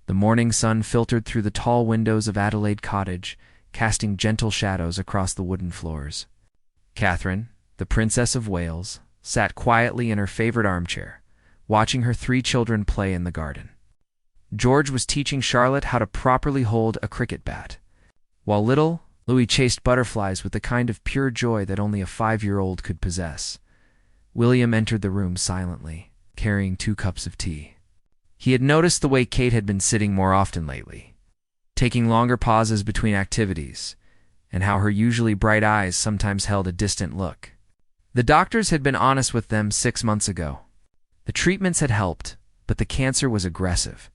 The morning sun filtered through the tall windows of Adelaide Cottage, casting gentle shadows across the wooden floors. Catherine, the Princess of Wales, sat quietly in her favorite armchair, watching her 3 children play in the garden. George was teaching Charlotte how to properly hold a cricket bat, while little Louis chased butterflies with the kind of pure joy that only a 5-year-old could possess. William entered the room silently, carrying 2 cups of tea. He had noticed the way Kate had been sitting more often lately, taking longer pauses between activities, and how her usually bright eyes sometimes held a distant look. The doctors had been honest with them 6 months ago. The treatments had helped, but the cancer was aggressive,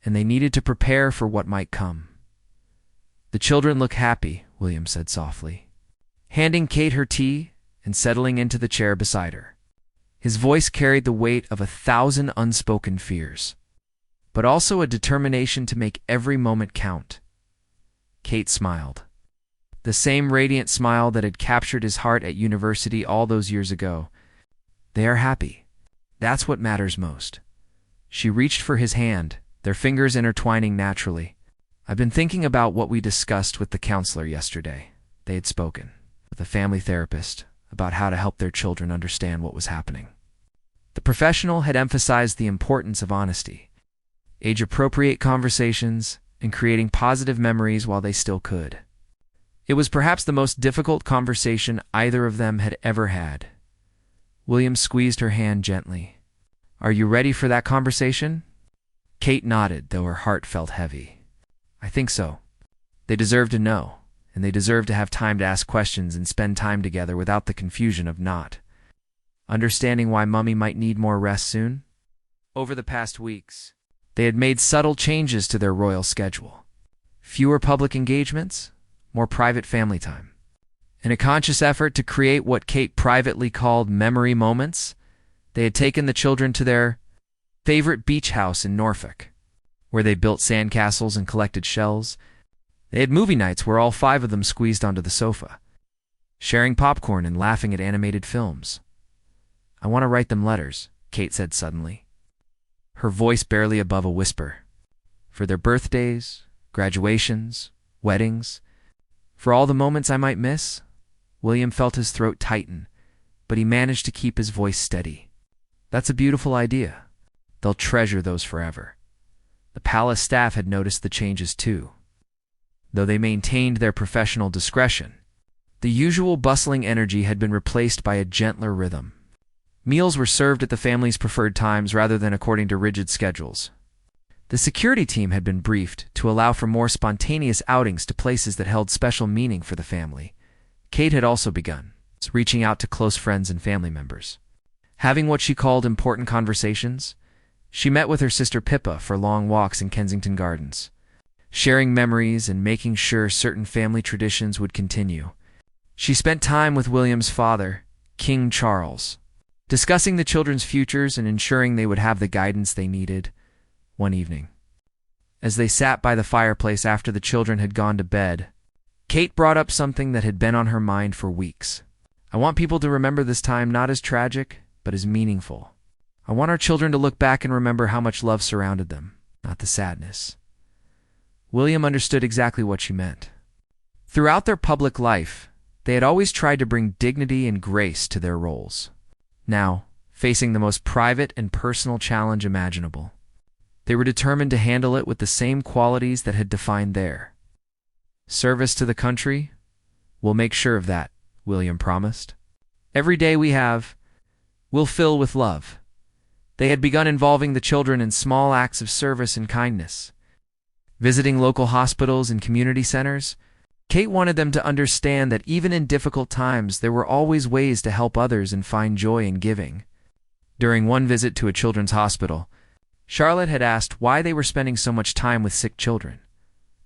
and they needed to prepare for what might come. "The children look happy," William said softly, handing Kate her tea and settling into the chair beside her. His voice carried the weight of 1,000 unspoken fears, but also a determination to make every moment count. Kate smiled. The same radiant smile that had captured his heart at university all those years ago. "They are happy. That's what matters most." She reached for his hand, their fingers intertwining naturally. "I've been thinking about what we discussed with the counselor yesterday." They had spoken with a family therapist about how to help their children understand what was happening. The professional had emphasized the importance of honesty, age-appropriate conversations, and creating positive memories while they still could. It was perhaps the most difficult conversation either of them had ever had. William squeezed her hand gently. "Are you ready for that conversation?" Kate nodded, though her heart felt heavy. "I think so. They deserve to know, and they deserve to have time to ask questions and spend time together without the confusion of not understanding why Mummy might need more rest soon." Over the past weeks, they had made subtle changes to their royal schedule. Fewer public engagements, more private family time. In a conscious effort to create what Kate privately called memory moments, they had taken the children to their favorite beach house in Norfolk, where they built sandcastles and collected shells. They had movie nights where all 5 of them squeezed onto the sofa, sharing popcorn and laughing at animated films. "I want to write them letters," Kate said suddenly, her voice barely above a whisper. "For their birthdays, graduations, weddings, for all the moments I might miss." William felt his throat tighten, but he managed to keep his voice steady. "That's a beautiful idea. They'll treasure those forever." The palace staff had noticed the changes too. Though they maintained their professional discretion, the usual bustling energy had been replaced by a gentler rhythm. Meals were served at the family's preferred times rather than according to rigid schedules. The security team had been briefed to allow for more spontaneous outings to places that held special meaning for the family. Kate had also begun reaching out to close friends and family members. Having what she called important conversations, she met with her sister Pippa for long walks in Kensington Gardens, sharing memories and making sure certain family traditions would continue. She spent time with William's father, King Charles, discussing the children's futures and ensuring they would have the guidance they needed. One evening, as they sat by the fireplace after the children had gone to bed, Kate brought up something that had been on her mind for weeks. "I want people to remember this time not as tragic, but as meaningful. I want our children to look back and remember how much love surrounded them, not the sadness." William understood exactly what she meant. Throughout their public life, they had always tried to bring dignity and grace to their roles. Now, facing the most private and personal challenge imaginable, they were determined to handle it with the same qualities that had defined their service to the country. "We'll make sure of that," William promised. "Every day we have, we'll fill with love." They had begun involving the children in small acts of service and kindness, visiting local hospitals and community centers. Kate wanted them to understand that even in difficult times, there were always ways to help others and find joy in giving. During one visit to a children's hospital, Charlotte had asked why they were spending so much time with sick children.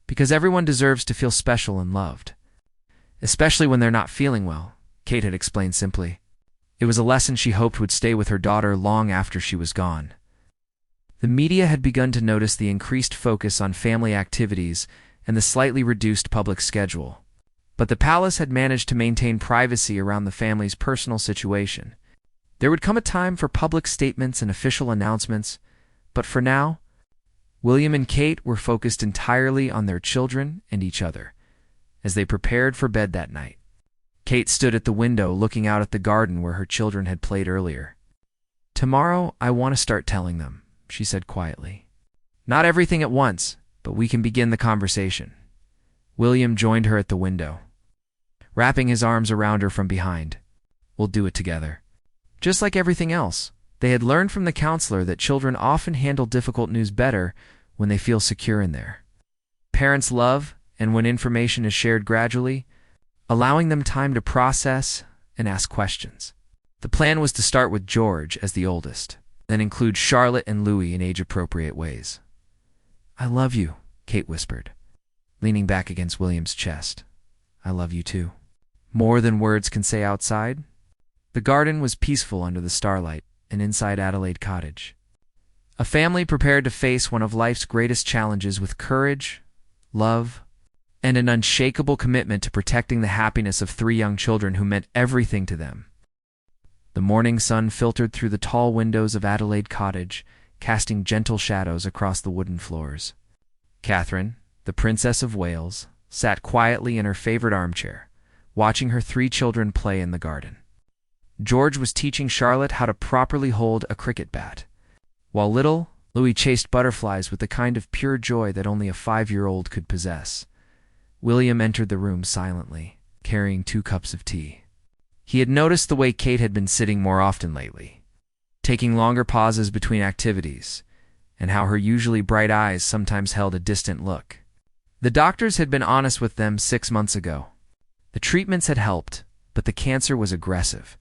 "Because everyone deserves to feel special and loved, especially when they're not feeling well," Kate had explained simply. It was a lesson she hoped would stay with her daughter long after she was gone. The media had begun to notice the increased focus on family activities and the slightly reduced public schedule. But the palace had managed to maintain privacy around the family's personal situation. There would come a time for public statements and official announcements, but for now, William and Kate were focused entirely on their children and each other as they prepared for bed that night. Kate stood at the window looking out at the garden where her children had played earlier. "Tomorrow I want to start telling them," she said quietly. "Not everything at once, but we can begin the conversation." William joined her at the window, wrapping his arms around her from behind. "We'll do it together." Just like everything else, they had learned from the counselor that children often handle difficult news better when they feel secure in there. Parents love, and when information is shared gradually, allowing them time to process and ask questions. The plan was to start with George as the oldest, then include Charlotte and Louis in age-appropriate ways. "I love you," Kate whispered, leaning back against William's chest. "I love you too." More than words can say outside. The garden was peaceful under the starlight, and inside Adelaide Cottage, a family prepared to face one of life's greatest challenges with courage, love, and an unshakable commitment to protecting the happiness of 3 young children who meant everything to them. The morning sun filtered through the tall windows of Adelaide Cottage, casting gentle shadows across the wooden floors. Catherine, the Princess of Wales, sat quietly in her favorite armchair, watching her 3 children play in the garden. George was teaching Charlotte how to properly hold a cricket bat, while little Louis chased butterflies with the kind of pure joy that only a 5-year-old could possess. William entered the room silently, carrying 2 cups of tea. He had noticed the way Kate had been sitting more often lately, taking longer pauses between activities, and how her usually bright eyes sometimes held a distant look. The doctors had been honest with them 6 months ago. The treatments had helped, but the cancer was aggressive,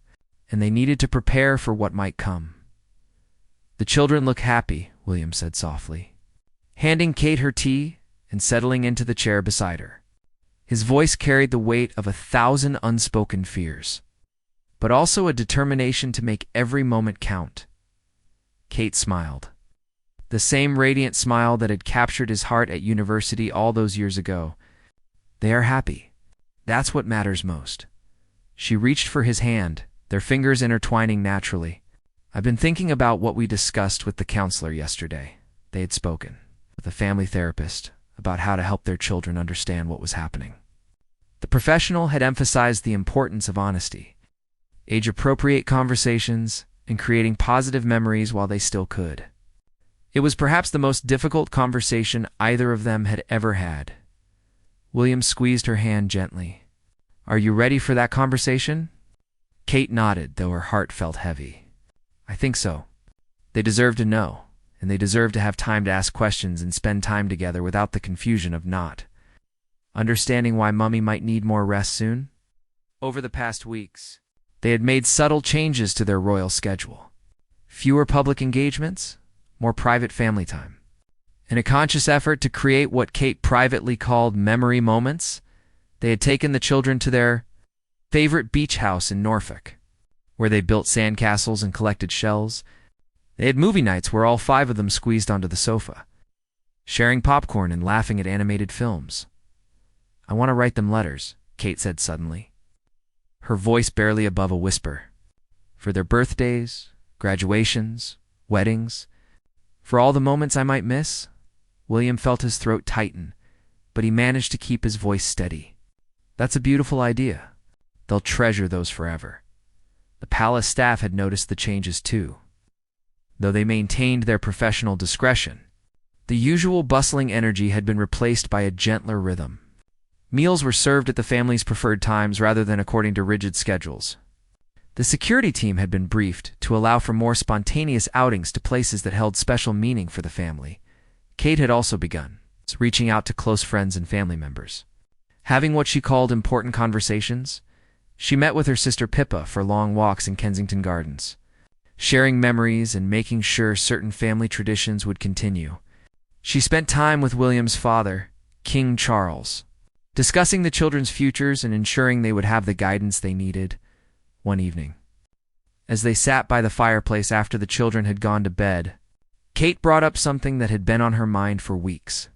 and they needed to prepare for what might come. "The children look happy," William said softly, handing Kate her tea and settling into the chair beside her. His voice carried the weight of 1,000 unspoken fears, but also a determination to make every moment count. Kate smiled, the same radiant smile that had captured his heart at university all those years ago. "They are happy. That's what matters most." She reached for his hand, their fingers intertwining naturally. "I've been thinking about what we discussed with the counselor yesterday." They had spoken with a family therapist about how to help their children understand what was happening. The professional had emphasized the importance of honesty, age-appropriate conversations, and creating positive memories while they still could. It was perhaps the most difficult conversation either of them had ever had. William squeezed her hand gently. "Are you ready for that conversation?" Kate nodded, though her heart felt heavy. "I think so. They deserve to know, and they deserve to have time to ask questions and spend time together without the confusion of not understanding why Mummy might need more rest soon." Over the past weeks, they had made subtle changes to their royal schedule. Fewer public engagements, more private family time. In a conscious effort to create what Kate privately called memory moments, they had taken the children to their favorite beach house in Norfolk, where they built sandcastles and collected shells. They had movie nights where all 5 of them squeezed onto the sofa, sharing popcorn and laughing at animated films. "I want to write them letters," Kate said suddenly, her voice barely above a whisper. "For their birthdays, graduations, weddings, for all the moments I might miss." William felt his throat tighten, but he managed to keep his voice steady. "That's a beautiful idea. They'll treasure those forever." The palace staff had noticed the changes too. Though they maintained their professional discretion, the usual bustling energy had been replaced by a gentler rhythm. Meals were served at the family's preferred times rather than according to rigid schedules. The security team had been briefed to allow for more spontaneous outings to places that held special meaning for the family. Kate had also begun reaching out to close friends and family members, having what she called important conversations. She met with her sister Pippa for long walks in Kensington Gardens, sharing memories and making sure certain family traditions would continue. She spent time with William's father, King Charles, discussing the children's futures and ensuring they would have the guidance they needed. One evening, as they sat by the fireplace after the children had gone to bed, Kate brought up something that had been on her mind for weeks.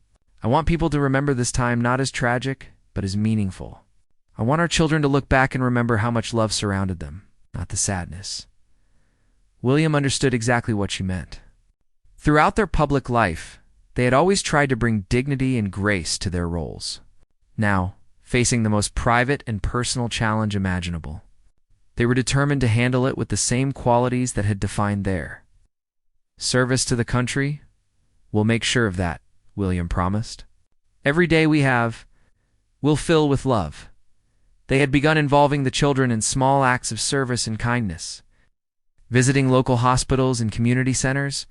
"I want people to remember this time not as tragic, but as meaningful. I want our children to look back and remember how much love surrounded them, not the sadness." William understood exactly what she meant. Throughout their public life, They had always tried to bring dignity and grace to their roles. Now, facing the most private and personal challenge imaginable, they were determined to handle it with the same qualities that had defined their service to the country. "We'll make sure of that," William promised. "Every day we have, we'll fill with love." They had begun involving the children in small acts of service and kindness. Visiting local hospitals and community centers,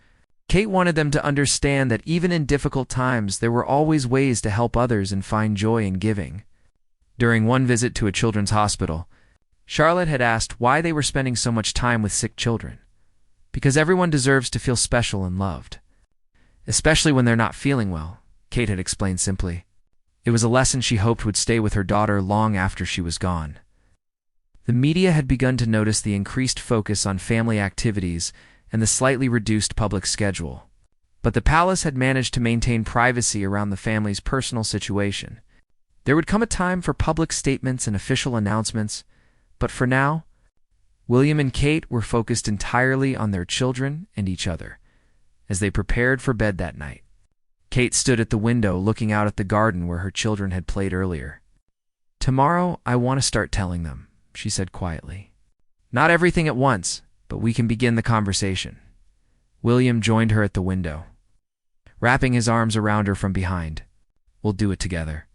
Kate wanted them to understand that even in difficult times, there were always ways to help others and find joy in giving. During one visit to a children's hospital, Charlotte had asked why they were spending so much time with sick children. "Because everyone deserves to feel special and loved, especially when they're not feeling well," Kate had explained simply. It was a lesson she hoped would stay with her daughter long after she was gone. The media had begun to notice the increased focus on family activities and the slightly reduced public schedule. But the palace had managed to maintain privacy around the family's personal situation. There would come a time for public statements and official announcements, but for now, William and Kate were focused entirely on their children and each other. As they prepared for bed that night, Kate stood at the window looking out at the garden where her children had played earlier. "Tomorrow, I want to start telling them," she said quietly. "Not everything at once, but we can begin the conversation." William joined her at the window, wrapping his arms around her from behind. "We'll do it together."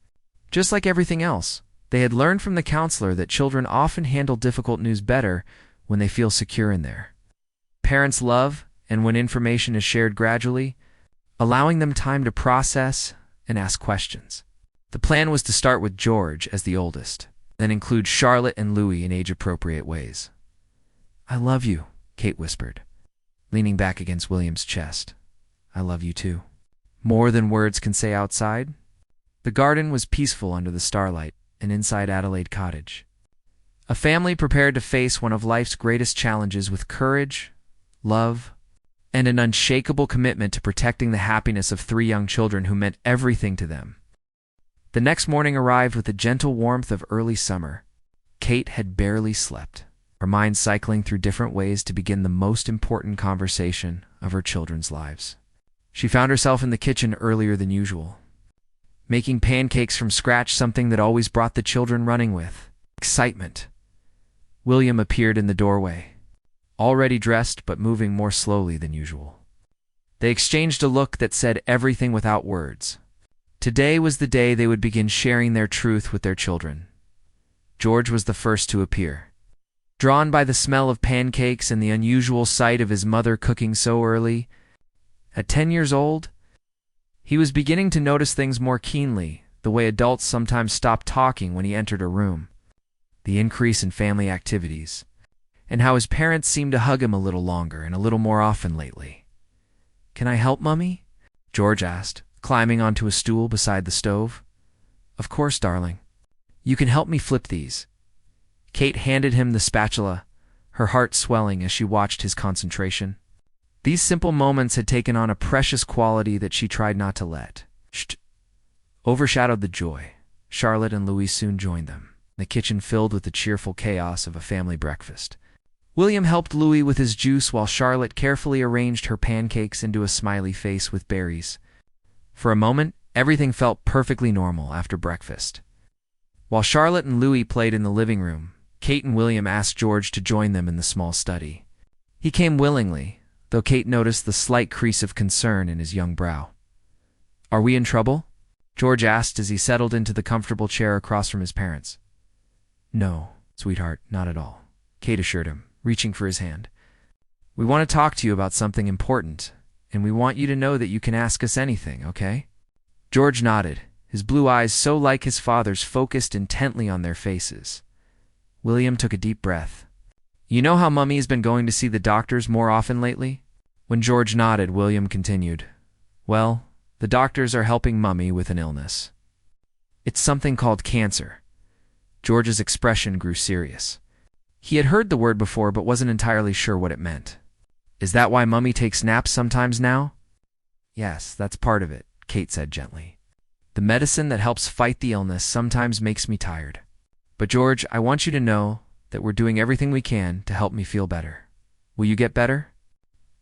Just like everything else, they had learned from the counselor that children often handle difficult news better when they feel secure in their parents' love and when information is shared gradually, allowing them time to process and ask questions. The plan was to start with George as the oldest, then include Charlotte and Louis in age-appropriate ways. "I love you," Kate whispered, leaning back against William's chest. "I love you too." More than words can say outside. The garden was peaceful under the starlight, and inside Adelaide Cottage, a family prepared to face one of life's greatest challenges with courage, love, and an unshakable commitment to protecting the happiness of 3 young children who meant everything to them. The next morning arrived with the gentle warmth of early summer. Kate had barely slept, her mind cycling through different ways to begin the most important conversation of her children's lives. She found herself in the kitchen earlier than usual, making pancakes from scratch, something that always brought the children running with excitement. William appeared in the doorway, already dressed but moving more slowly than usual. They exchanged a look that said everything without words. Today was the day they would begin sharing their truth with their children. George was the first to appear. Drawn by the smell of pancakes and the unusual sight of his mother cooking so early, at 10 years old, he was beginning to notice things more keenly, the way adults sometimes stopped talking when he entered a room, the increase in family activities, and how his parents seemed to hug him a little longer and a little more often lately. "Can I help, Mummy?" George asked, climbing onto a stool beside the stove. "Of course, darling. You can help me flip these." Kate handed him the spatula, her heart swelling as she watched his concentration. These simple moments had taken on a precious quality that she tried not to let overshadowed the joy. Charlotte and Louis soon joined them, the kitchen filled with the cheerful chaos of a family breakfast. William helped Louis with his juice while Charlotte carefully arranged her pancakes into a smiley face with berries. For a moment, everything felt perfectly normal after breakfast. While Charlotte and Louis played in the living room, Kate and William asked George to join them in the small study. He came willingly, though Kate noticed the slight crease of concern in his young brow. "Are we in trouble?" George asked as he settled into the comfortable chair across from his parents. "No, sweetheart, not at all," Kate assured him, reaching for his hand. "We want to talk to you about something important, and we want you to know that you can ask us anything, okay?" George nodded, his blue eyes so like his father's focused intently on their faces. William took a deep breath. "You know how Mummy's been going to see the doctors more often lately?" When George nodded, William continued, "Well, the doctors are helping Mummy with an illness. It's something called cancer." George's expression grew serious. He had heard the word before but wasn't entirely sure what it meant. "Is that why Mummy takes naps sometimes now?" "Yes, that's part of it," Kate said gently. "The medicine that helps fight the illness sometimes makes me tired. But George, I want you to know that we're doing everything we can to help me feel better. Will you get better?"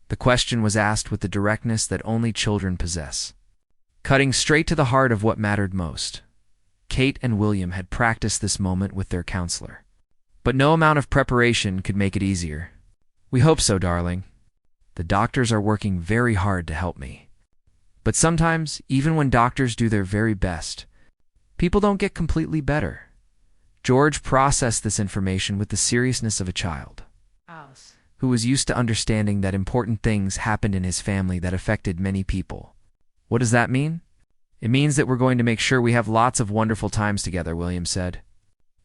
The question was asked with the directness that only children possess. cutting straight to the heart of what mattered most. Kate and William had practiced this moment with their counselor. But no amount of preparation could make it easier. "We hope so, darling. The doctors are working very hard to help me. But sometimes, even when doctors do their very best, people don't get completely better." George processed this information with the seriousness of a child who was used to understanding that important things happened in his family that affected many people. "What does that mean?" "It means that we're going to make sure we have lots of wonderful times together," William said.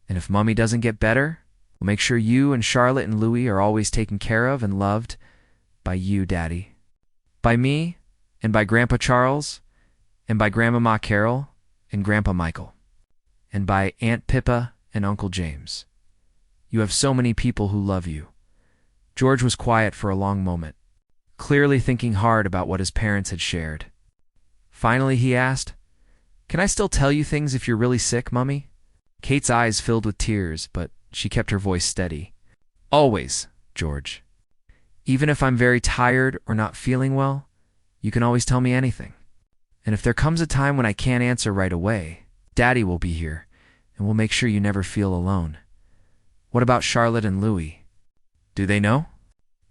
"And if Mummy doesn't get better, we'll make sure you and Charlotte and Louie are always taken care of and loved by you, Daddy. By me, and by Grandpa Charles, and by Grandmama Carol, and Grandpa Michael, and by Aunt Pippa and Uncle James. You have so many people who love you." George was quiet for a long moment, clearly thinking hard about what his parents had shared. Finally, he asked, "Can I still tell you things if you're really sick, Mummy?" Kate's eyes filled with tears, but she kept her voice steady. "Always, George. Even if I'm very tired or not feeling well, you can always tell me anything. And if there comes a time when I can't answer right away, Daddy will be here, and we'll make sure you never feel alone. What about Charlotte and Louie? Do they know?"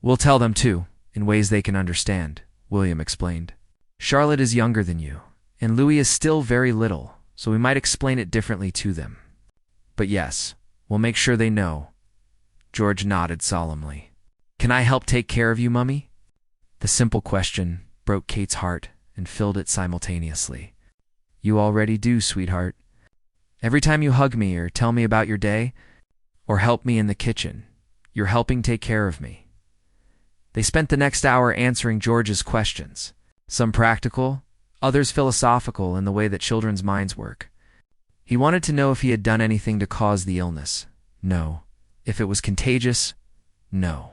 "We'll tell them too, in ways they can understand," William explained. "Charlotte is younger than you, and Louie is still very little, so we might explain it differently to them. But yes, we'll make sure they know." George nodded solemnly. "Can I help take care of you, Mummy?" The simple question broke Kate's heart and filled it simultaneously. "You already do, sweetheart. Every time you hug me or tell me about your day, or help me in the kitchen, you're helping take care of me." They spent the next hour answering George's questions, some practical, others philosophical in the way that children's minds work. He wanted to know if he had done anything to cause the illness. No. If it was contagious? No.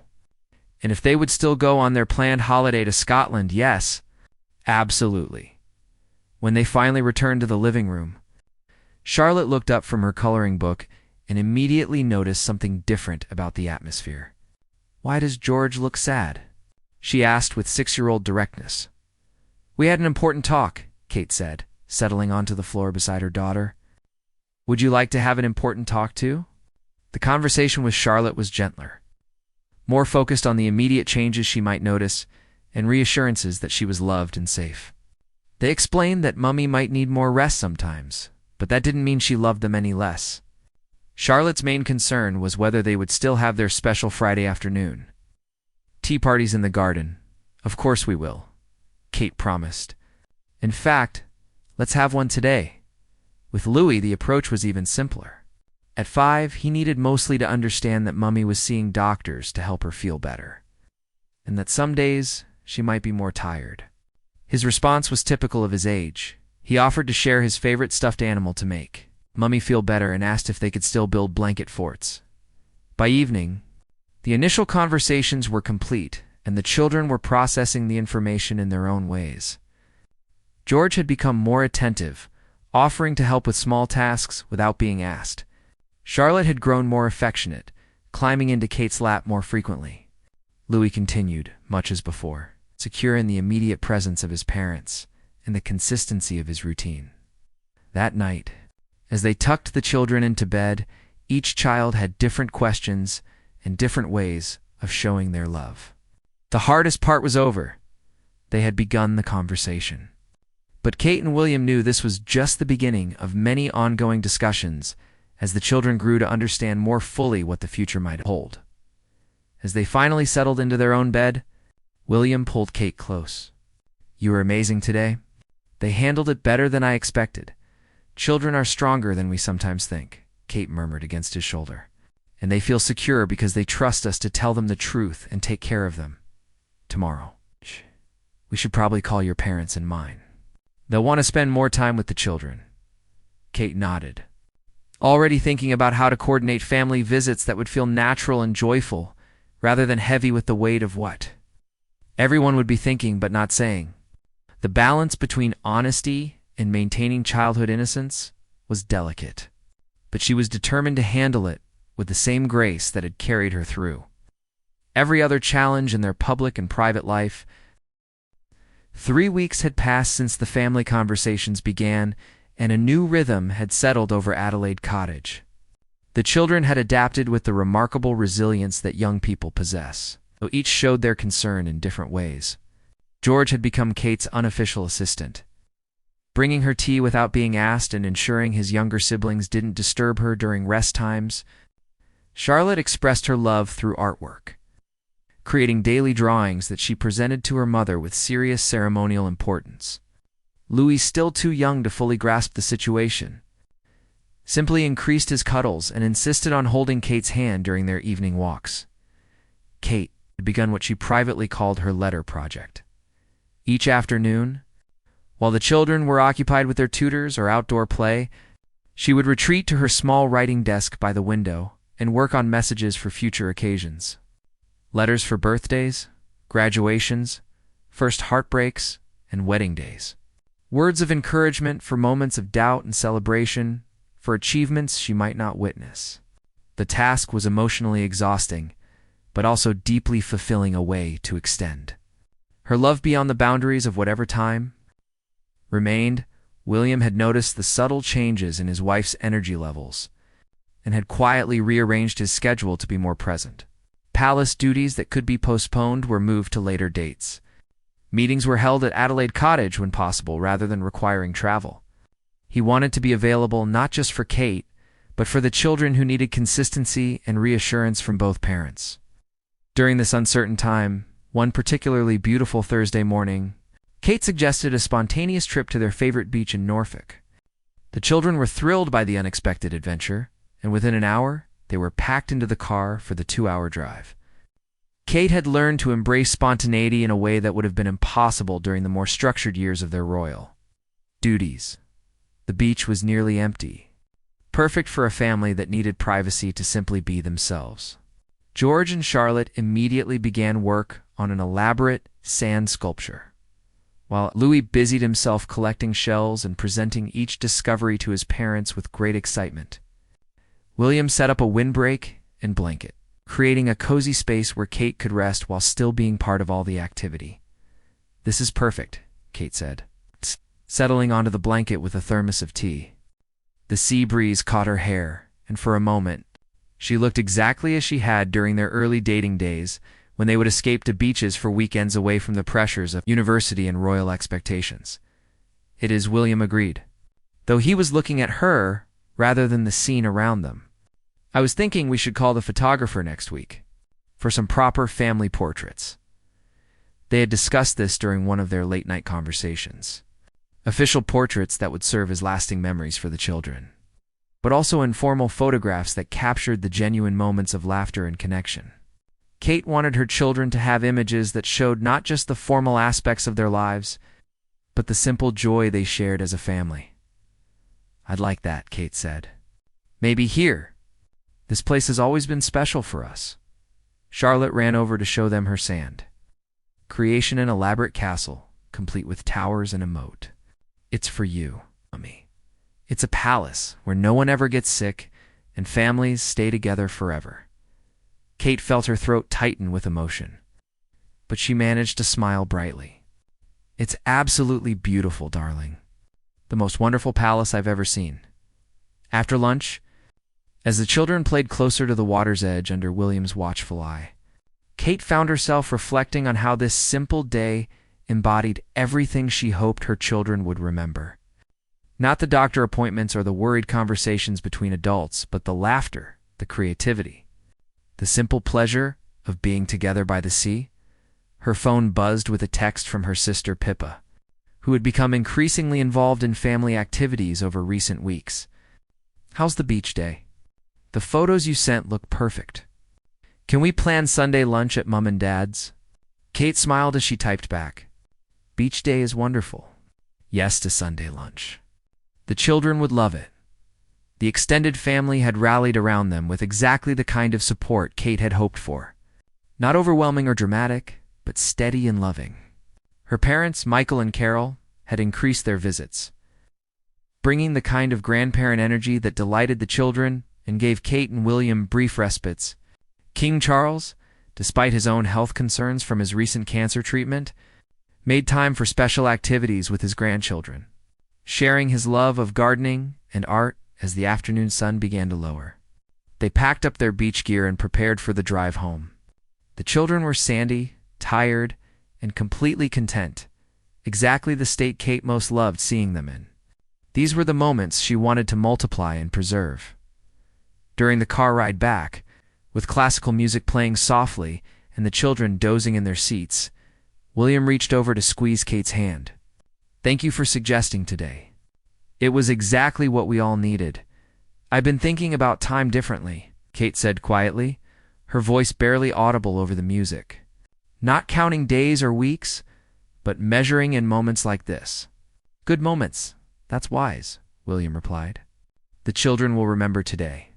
And if they would still go on their planned holiday to Scotland? Yes. Absolutely. When they finally returned to the living room, Charlotte looked up from her coloring book and immediately noticed something different about the atmosphere. "Why does George look sad?" she asked with 6-year-old directness. "We had an important talk," Kate said, settling onto the floor beside her daughter. "Would you like to have an important talk too?" The conversation with Charlotte was gentler, more focused on the immediate changes she might notice and reassurances that she was loved and safe. They explained that Mummy might need more rest sometimes, but that didn't mean she loved them any less. Charlotte's main concern was whether they would still have their special Friday afternoon. "Tea parties in the garden. Of course we will," Kate promised. "In fact, let's have one today." With Louie, the approach was even simpler. At 5, he needed mostly to understand that Mummy was seeing doctors to help her feel better, and that some days she might be more tired. His response was typical of his age. He offered to share his favorite stuffed animal to make Mummy feel better and asked if they could still build blanket forts. By evening, the initial conversations were complete, and the children were processing the information in their own ways. George had become more attentive, offering to help with small tasks without being asked. Charlotte had grown more affectionate, climbing into Kate's lap more frequently. Louis continued, much as before, secure in the immediate presence of his parents and the consistency of his routine. That night, as they tucked the children into bed, each child had different questions and different ways of showing their love. The hardest part was over. They had begun the conversation. But Kate and William knew this was just the beginning of many ongoing discussions as the children grew to understand more fully what the future might hold. As they finally settled into their own bed, William pulled Kate close. "You were amazing today. They handled it better than I expected. Children are stronger than we sometimes think," Kate murmured against his shoulder. "And they feel secure because they trust us to tell them the truth and take care of them. Tomorrow, we should probably call your parents and mine. They'll want to spend more time with the children." Kate nodded, already thinking about how to coordinate family visits that would feel natural and joyful, rather than heavy with the weight of what everyone would be thinking but not saying. The balance between honesty and maintaining childhood innocence was delicate, but she was determined to handle it with the same grace that had carried her through every other challenge in their public and private life. 3 weeks had passed since the family conversations began, and a new rhythm had settled over Adelaide Cottage. The children had adapted with the remarkable resilience that young people possess, though each showed their concern in different ways. George had become Kate's unofficial assistant, bringing her tea without being asked and ensuring his younger siblings didn't disturb her during rest times. Charlotte expressed her love through artwork, creating daily drawings that she presented to her mother with serious ceremonial importance. Louis, still too young to fully grasp the situation, simply increased his cuddles and insisted on holding Kate's hand during their evening walks. Kate had begun what she privately called her letter project. Each afternoon, while the children were occupied with their tutors or outdoor play, she would retreat to her small writing desk by the window and work on messages for future occasions. Letters for birthdays, graduations, first heartbreaks, and wedding days. Words of encouragement for moments of doubt and celebration, for achievements she might not witness. The task was emotionally exhausting, but also deeply fulfilling a way to extend her love beyond the boundaries of whatever time remained. William had noticed the subtle changes in his wife's energy levels and had quietly rearranged his schedule to be more present. Palace duties that could be postponed were moved to later dates. Meetings were held at Adelaide Cottage when possible rather than requiring travel. He wanted to be available not just for Kate, but for the children who needed consistency and reassurance from both parents. During this uncertain time, one particularly beautiful Thursday morning, Kate suggested a spontaneous trip to their favorite beach in Norfolk. The children were thrilled by the unexpected adventure, and within an hour, they were packed into the car for the 2-hour drive. Kate had learned to embrace spontaneity in a way that would have been impossible during the more structured years of their royal duties. The beach was nearly empty, perfect for a family that needed privacy to simply be themselves. George and Charlotte immediately began work on an elaborate sand sculpture, while Louis busied himself collecting shells and presenting each discovery to his parents with great excitement. William set up a windbreak and blanket, creating a cozy space where Kate could rest while still being part of all the activity. "This is perfect," Kate said, settling onto the blanket with a thermos of tea. The sea breeze caught her hair, and for a moment, she looked exactly as she had during their early dating days when they would escape to beaches for weekends away from the pressures of university and royal expectations. "It is," William agreed, though he was looking at her rather than the scene around them. "I was thinking we should call the photographer next week for some proper family portraits." They had discussed this during one of their late-night conversations. Official portraits that would serve as lasting memories for the children, but also informal photographs that captured the genuine moments of laughter and connection. Kate wanted her children to have images that showed not just the formal aspects of their lives, but the simple joy they shared as a family. "I'd like that," Kate said. "Maybe here. This place has always been special for us." Charlotte ran over to show them her sand creation, an elaborate castle, complete with towers and a moat. "It's for you, Mummy. It's a palace where no one ever gets sick and families stay together forever." Kate felt her throat tighten with emotion, but she managed to smile brightly. "It's absolutely beautiful, darling. The most wonderful palace I've ever seen." After lunch, as the children played closer to the water's edge under William's watchful eye, Kate found herself reflecting on how this simple day embodied everything she hoped her children would remember. Not the doctor appointments or the worried conversations between adults, but the laughter, the creativity, the simple pleasure of being together by the sea. Her phone buzzed with a text from her sister Pippa, who had become increasingly involved in family activities over recent weeks. "How's the beach day? The photos you sent look perfect. Can we plan Sunday lunch at Mum and Dad's?" Kate smiled as she typed back, "Beach day is wonderful. Yes to Sunday lunch." The children would love it. The extended family had rallied around them with exactly the kind of support Kate had hoped for. Not overwhelming or dramatic, but steady and loving. Her parents, Michael and Carol, had increased their visits, bringing the kind of grandparent energy that delighted the children and gave Kate and William brief respites. King Charles, despite his own health concerns from his recent cancer treatment, made time for special activities with his grandchildren, sharing his love of gardening and art as the afternoon sun began to lower. They packed up their beach gear and prepared for the drive home. The children were sandy, tired, and completely content, exactly the state Kate most loved seeing them in. These were the moments she wanted to multiply and preserve. During the car ride back, with classical music playing softly and the children dozing in their seats, William reached over to squeeze Kate's hand. "Thank you for suggesting today. It was exactly what we all needed. I've been thinking about time differently," Kate said quietly, her voice barely audible over the music. "Not counting days or weeks, but measuring in moments like this." "Good moments. That's wise," William replied. "The children will remember today.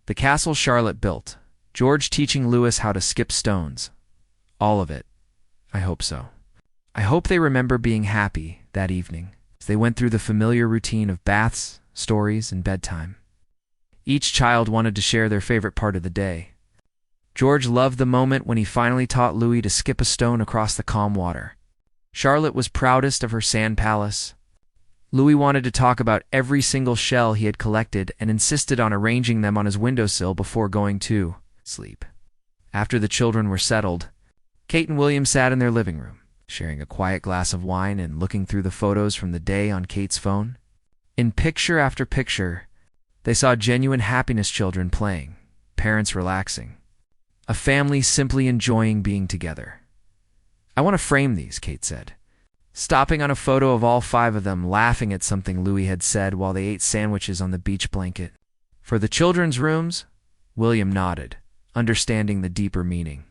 The castle Charlotte built, George teaching Louis how to skip stones. All of it. I hope so. I hope they remember being happy that evening as they went through the familiar routine of baths, stories, and bedtime. Each child wanted to share their favorite part of the day. George loved the moment when he finally taught Louis to skip a stone across the calm water. Charlotte was proudest of her sand palace. Louis wanted to talk about every single shell he had collected and insisted on arranging them on his windowsill before going to sleep. After the children were settled, Kate and William sat in their living room, sharing a quiet glass of wine and looking through the photos from the day on Kate's phone. In picture after picture, they saw genuine happiness, children playing, parents relaxing, a family simply enjoying being together. "I want to frame these," Kate said, stopping on a photo of all 5 of them laughing at something Louis had said while they ate sandwiches on the beach blanket. "For the children's rooms?" William nodded, understanding the deeper meaning.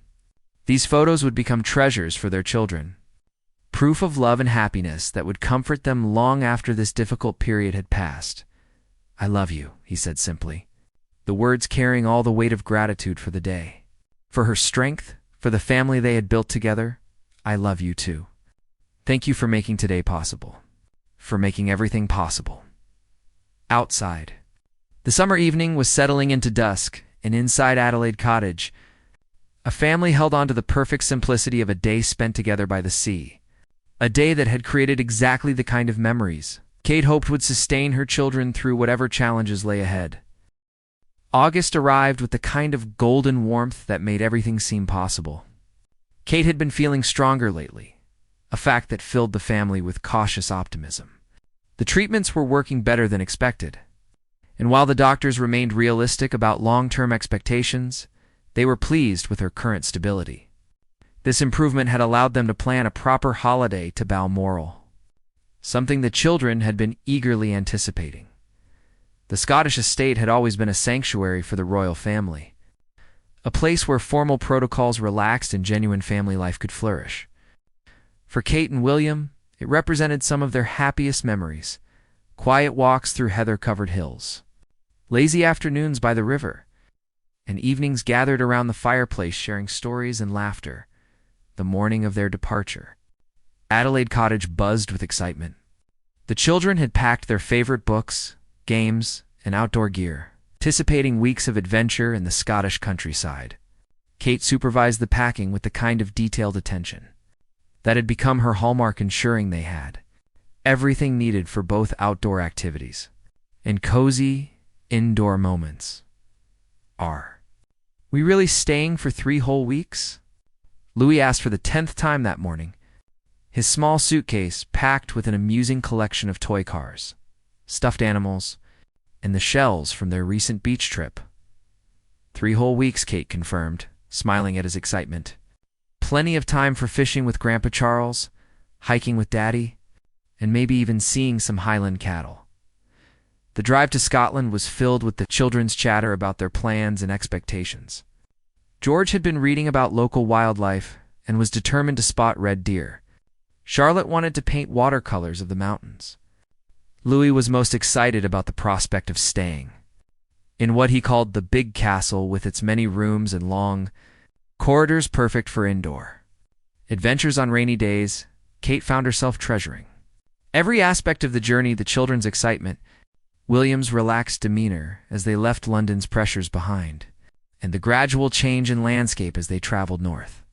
These photos would become treasures for their children, proof of love and happiness that would comfort them long after this difficult period had passed. "I love you," he said simply, the words carrying all the weight of gratitude for the day. For her strength, for the family they had built together. "I love you too. Thank you for making today possible. For making everything possible." Outside. The summer evening was settling into dusk, and inside Adelaide Cottage, a family held on to the perfect simplicity of a day spent together by the sea. A day that had created exactly the kind of memories Kate hoped would sustain her children through whatever challenges lay ahead. August arrived with the kind of golden warmth that made everything seem possible. Kate had been feeling stronger lately, a fact that filled the family with cautious optimism. The treatments were working better than expected, and while the doctors remained realistic about long-term expectations, they were pleased with her current stability. This improvement had allowed them to plan a proper holiday to Balmoral, something the children had been eagerly anticipating. The Scottish estate had always been a sanctuary for the royal family, a place where formal protocols relaxed and genuine family life could flourish. For Kate and William, it represented some of their happiest memories: quiet walks through heather-covered hills, lazy afternoons by the river, and evenings gathered around the fireplace sharing stories and laughter. The morning of their departure, Adelaide Cottage buzzed with excitement. The children had packed their favorite books, games, and outdoor gear, anticipating weeks of adventure in the Scottish countryside. Kate supervised the packing with the kind of detailed attention that had become her hallmark, ensuring they had everything needed for both outdoor activities and cozy indoor moments. "Are we really staying for 3 whole weeks?" Louis asked for the 10th time that morning, his small suitcase packed with an amusing collection of toy cars, stuffed animals, and the shells from their recent beach trip. 3 whole weeks, Kate confirmed, smiling at his excitement. Plenty of time for fishing with Grandpa Charles, hiking with Daddy, and maybe even seeing some Highland cattle. The drive to Scotland was filled with the children's chatter about their plans and expectations. George had been reading about local wildlife and was determined to spot red deer. Charlotte wanted to paint watercolors of the mountains. Louis was most excited about the prospect of staying in what he called the big castle, with its many rooms and long corridors perfect for indoor adventures on rainy days. Kate found herself treasuring every aspect of the journey: the children's excitement, William's relaxed demeanor as they left London's pressures behind, and the gradual change in landscape as they traveled north.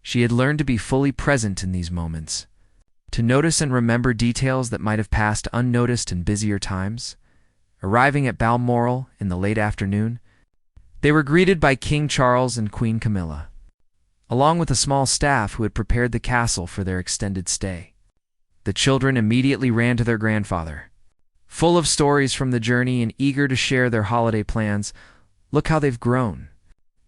She had learned to be fully present in these moments, to notice and remember details that might have passed unnoticed in busier times. Arriving at Balmoral in the late afternoon, they were greeted by King Charles and Queen Camilla, along with a small staff who had prepared the castle for their extended stay. The children immediately ran to their grandfather, full of stories from the journey and eager to share their holiday plans. "Look how they've grown,"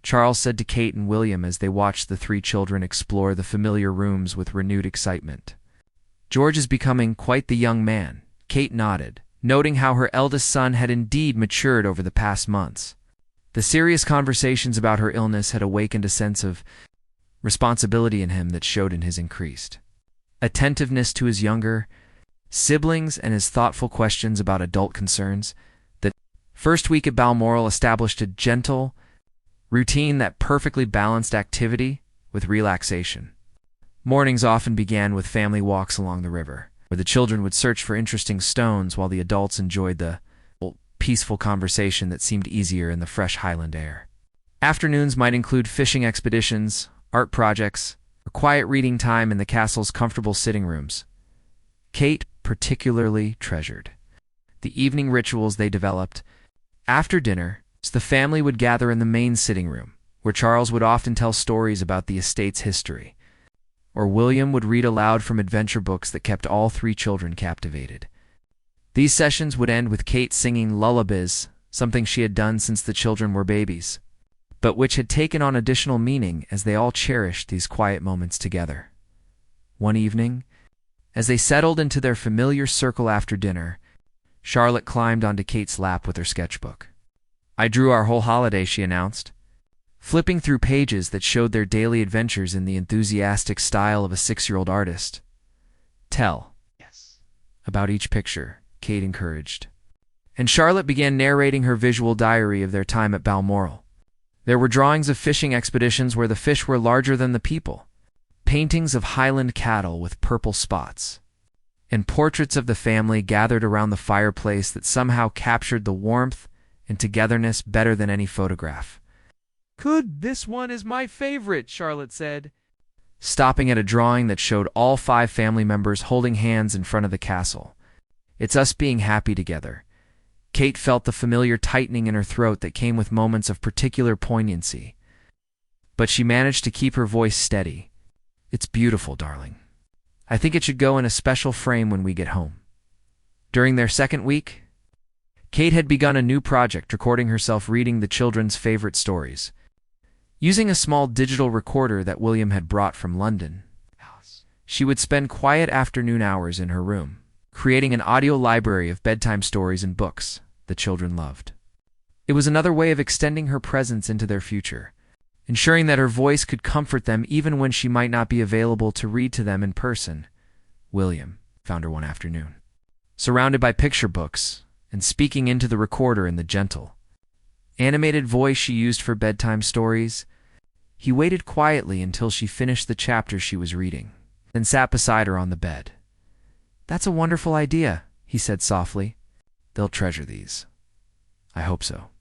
Charles said to Kate and William as they watched the three children explore the familiar rooms with renewed excitement. "George is becoming quite the young man," Kate nodded, noting how her eldest son had indeed matured over the past months. The serious conversations about her illness had awakened a sense of responsibility in him that showed in his increased attentiveness to his younger siblings and his thoughtful questions about adult concerns. The first week at Balmoral established a gentle routine that perfectly balanced activity with relaxation. Mornings often began with family walks along the river, where the children would search for interesting stones while the adults enjoyed the peaceful conversation that seemed easier in the fresh Highland air. Afternoons might include fishing expeditions, art projects, or quiet reading time in the castle's comfortable sitting rooms. Kate particularly treasured the evening rituals they developed. After dinner, the family would gather in the main sitting room, where Charles would often tell stories about the estate's history, or William would read aloud from adventure books that kept all three children captivated. These sessions would end with Kate singing lullabies, something she had done since the children were babies, but which had taken on additional meaning as they all cherished these quiet moments together. One evening, as they settled into their familiar circle after dinner, Charlotte climbed onto Kate's lap with her sketchbook. "I drew our whole holiday," she announced, flipping through pages that showed their daily adventures in the enthusiastic style of a 6-year-old artist. "Tell about each picture," Kate encouraged. And Charlotte began narrating her visual diary of their time at Balmoral. There were drawings of fishing expeditions where the fish were larger than the people, paintings of Highland cattle with purple spots, and portraits of the family gathered around the fireplace that somehow captured the warmth and togetherness better than any photograph. "This one is my favorite," Charlotte said, stopping at a drawing that showed all 5 family members holding hands in front of the castle. "It's us being happy together." Kate felt the familiar tightening in her throat that came with moments of particular poignancy, but she managed to keep her voice steady. "It's beautiful, darling. I think it should go in a special frame when we get home." During their second week, Kate had begun a new project, recording herself reading the children's favorite stories. Using a small digital recorder that William had brought from London, she would spend quiet afternoon hours in her room, creating an audio library of bedtime stories and books the children loved. It was another way of extending her presence into their future, ensuring that her voice could comfort them even when she might not be available to read to them in person. William found her one afternoon, surrounded by picture books, and speaking into the recorder in the gentle, animated voice she used for bedtime stories. He waited quietly until she finished the chapter she was reading, then sat beside her on the bed. "That's a wonderful idea," he said softly. "They'll treasure these." "I hope so.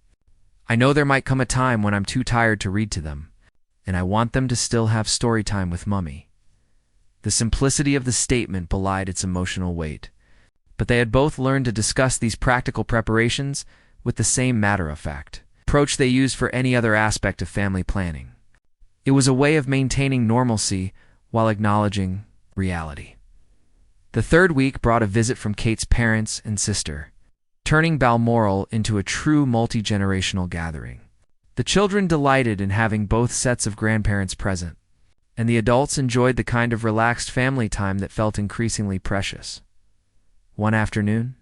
I know there might come a time when I'm too tired to read to them, and I want them to still have story time with Mummy." The simplicity of the statement belied its emotional weight, but they had both learned to discuss these practical preparations with the same matter-of-fact approach they used for any other aspect of family planning. It was a way of maintaining normalcy while acknowledging reality. The third week brought a visit from Kate's parents and sister, turning Balmoral into a true multi-generational gathering. The children delighted in having both sets of grandparents present, and the adults enjoyed the kind of relaxed family time that felt increasingly precious. One afternoon,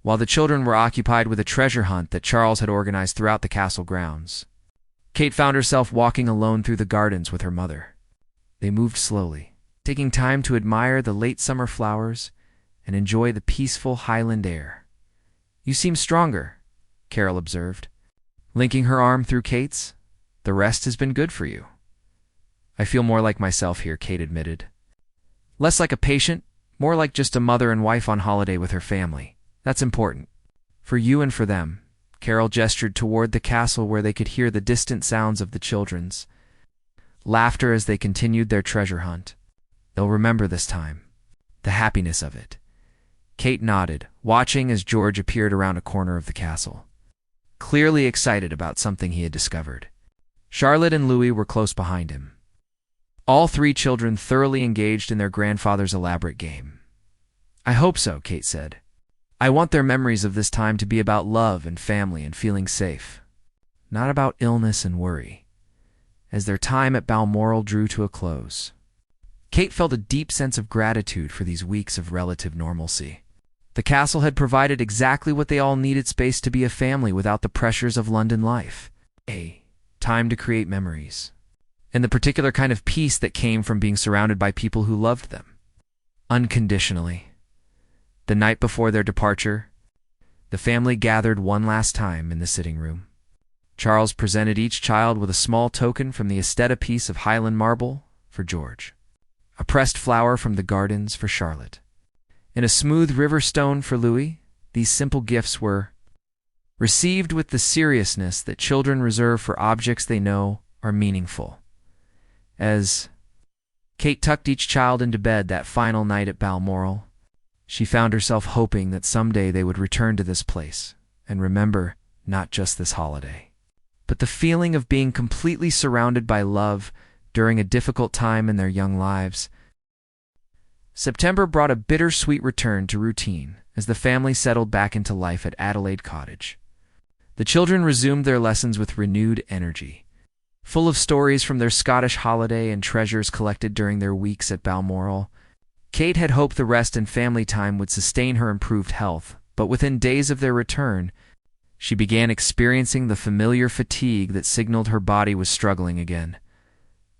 while the children were occupied with a treasure hunt that Charles had organized throughout the castle grounds, Kate found herself walking alone through the gardens with her mother. They moved slowly, taking time to admire the late summer flowers and enjoy the peaceful Highland air. "You seem stronger," Carol observed, linking her arm through Kate's. "The rest has been good for you." "I feel more like myself here," Kate admitted. "Less like a patient, more like just a mother and wife on holiday with her family. That's important. For you and for them." Carol gestured toward the castle where they could hear the distant sounds of the children's laughter as they continued their treasure hunt. "They'll remember this time." The happiness of it. Kate nodded, watching as George appeared around a corner of the castle, clearly excited about something he had discovered. Charlotte and Louis were close behind him, all three children thoroughly engaged in their grandfather's elaborate game. "I hope so," Kate said. "I want their memories of this time to be about love and family and feeling safe, not about illness and worry." As their time at Balmoral drew to a close, Kate felt a deep sense of gratitude for these weeks of relative normalcy. The castle had provided exactly what they all needed: space to be a family without the pressures of London life. A time to create memories, and the particular kind of peace that came from being surrounded by people who loved them unconditionally. The night before their departure, the family gathered one last time in the sitting room. Charles presented each child with a small token from the estate: a piece of Highland marble for George, a pressed flower from the gardens for Charlotte, and a smooth river stone for Louis. These simple gifts were received with the seriousness that children reserve for objects they know are meaningful. As Kate tucked each child into bed that final night at Balmoral, she found herself hoping that someday they would return to this place and remember not just this holiday, but the feeling of being completely surrounded by love during a difficult time in their young lives. September brought a bittersweet return to routine as the family settled back into life at Adelaide Cottage. The children resumed their lessons with renewed energy, full of stories from their Scottish holiday and treasures collected during their weeks at Balmoral. Kate had hoped the rest and family time would sustain her improved health, but within days of their return, she began experiencing the familiar fatigue that signaled her body was struggling again.